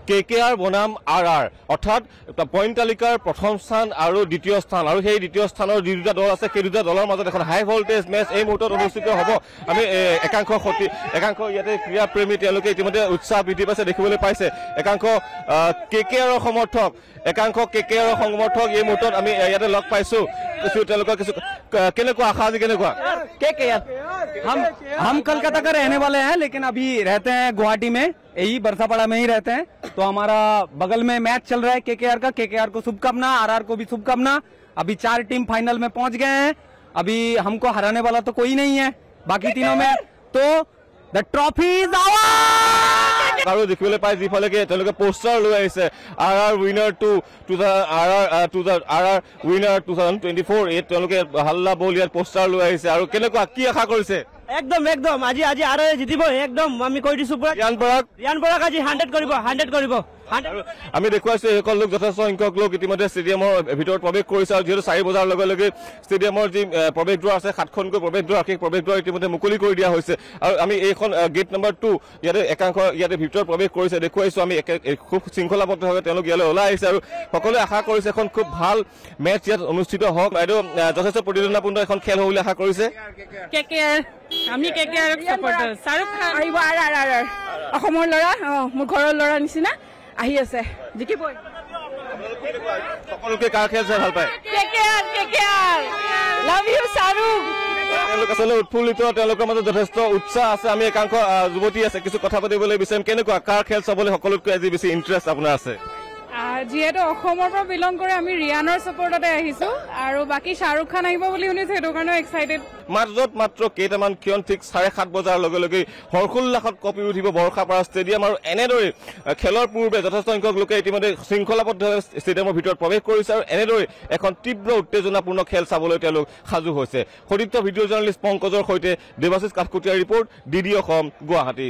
KKR বনাম RR অৰ্থাৎ point তালিকাৰ প্ৰথম স্থান আৰু দ্বিতীয় স্থান আৰু সেই দ্বিতীয় স্থানৰ দুটা দল আছে সেই দুটা দলৰ মাজত এখন হাই ভল্টেজ মেচ এই মুহূৰ্তত অনুষ্ঠিত হ'ব আমি একাংশ ইয়াতে ক্ৰীড়া প্ৰেমী তেওঁলোকে ইতিমধ্যে উৎসাহ বৃদ্ধি পাইছে দেখিবলৈ পাইছে একাংশ KKR সমৰ্থক এই মুহূৰ্তত আমি ইয়াতে লগ পাইছো তেওঁলোকৰ কিছু কেনেকুৱা আশা আজি কেনেকুৱা KKR हम कलकत्ता का रहने वाले हैं लेकिन अभी रहते हैं गुवाहाटी में यही बरसापाड़ा में ही रहते हैं तो हमारा बगल में मैच चल रहा है KKR को शुभकामना RR को भी शुभकामना अभी 4 टीम फाइनल में पहुंच गए हैं अभी हमको हराने वाला तो कोई नहीं है बाकी तीनों में तो द ट्रॉफी इज आवर আৰু দেখিবলৈ পাই যিফালে তেওঁলোকে পোষ্টাৰ লৈ আহিছে RR winner to RR winner 2024 এই তেওঁলোকে হাল্লা বল ইয়াত পোষ্টাৰ লৈ আহিছে আৰু কেনেকুৱা কি আশা কৰিছে একদম আজি RR জিতিব একদম আমি কৈ দিছো ৰিয়ান পৰাগ আজি 100 কৰিব আমি দেখুৱাইছো এইসকল লোক যথেষ্ট সংখ্যক লোক ইতিমধ্যে ষ্টেডিয়ামৰ ভিতৰত প্ৰৱেশ কৰিছে আৰু যিহেতু 4 বজাৰ লগে লগে ষ্টেডিয়ামৰ যি প্ৰৱেশ দ্বাৰ আছে 7খনকৈ প্ৰৱেশ দ্বাৰ ইতিমধ্যে মুকলি কৰি দিয়া হৈছে আৰু আমি এইখন গেট নম্বৰ 2 ইয়াতে একাংশ ইয়াতে ভিতৰত প্ৰৱেশ কৰিছে দেখুৱাইছো আমি খুব শৃংখলাবদ্ধভাৱে তেওঁলোক ইয়ালৈ ওলাই আহিছে আৰু সকলোৱে আশা কৰিছে এখন খুব ভাল মেচ ইয়াত অনুষ্ঠিত হওক আৰু যথেষ্ট প্ৰতিদ্বন্দ্বিতাপূৰ্ণ এখন খেল হ'ব বুলি আশা কৰিছে KKR আমি KKR সাপোৰ্টাৰ শাহৰুখ খান আহিব RR অসমৰ ল'ৰা মোৰ ঘৰৰ ল'ৰা নিচিনা আহি আছে জিকিবই সকলোকে কাৰ খেল চাই ভাল পায় KKR লাভ ইউ শাহৰুখ তেওঁলোক আসলে উৎফুল্লিত তেওঁলোকৰ মাজত যথেষ্ট উৎসাহ আছে আমি একাংশ যুৱতী আছে কিছু কথা পাতিবলৈ বিচাৰিম কেনেকুৱা কাৰ খেল চাবলৈ সকলোতকৈ আজি বেছি ইণ্টাৰেষ্ট আপোনাৰ আছে যিহেতু অসমৰ পৰা বিলং কৰে আমি ৰিয়ানৰ সাপোৰ্টতে আহিছো আৰু বাকি শাহৰুখ খান আহিব বুলি শুনিছো সেইটো কাৰণে এক্সাইটেড মাত্ৰ কেইটামান ক্ষণ ঠিক 7:30 বজাৰ লগে লগে হৰকুল্লাখত কপি উঠিব বৰষাপাৰা ষ্টেডিয়াম আৰু এনেদৰে খেলৰ পূৰ্বে যথেষ্ট সংখ্যক লোকে ইতিমধ্যে শৃংখলাবদ্ধভাৱে ষ্টেডিয়ামৰ ভিতৰত প্ৰৱেশ কৰিছে আৰু এনেদৰে এখন তীব্ৰ উত্তেজনাপূৰ্ণ খেল চাবলৈ তেওঁলোক সাজু হৈছে সতীৰ্থ ভিডিঅ' জাৰ্নেলিষ্ট পংকজৰ সৈতে দেৱাশিষ কাঠকুটীয়াৰ ৰিপৰ্ট DD অসম গুৱাহাটী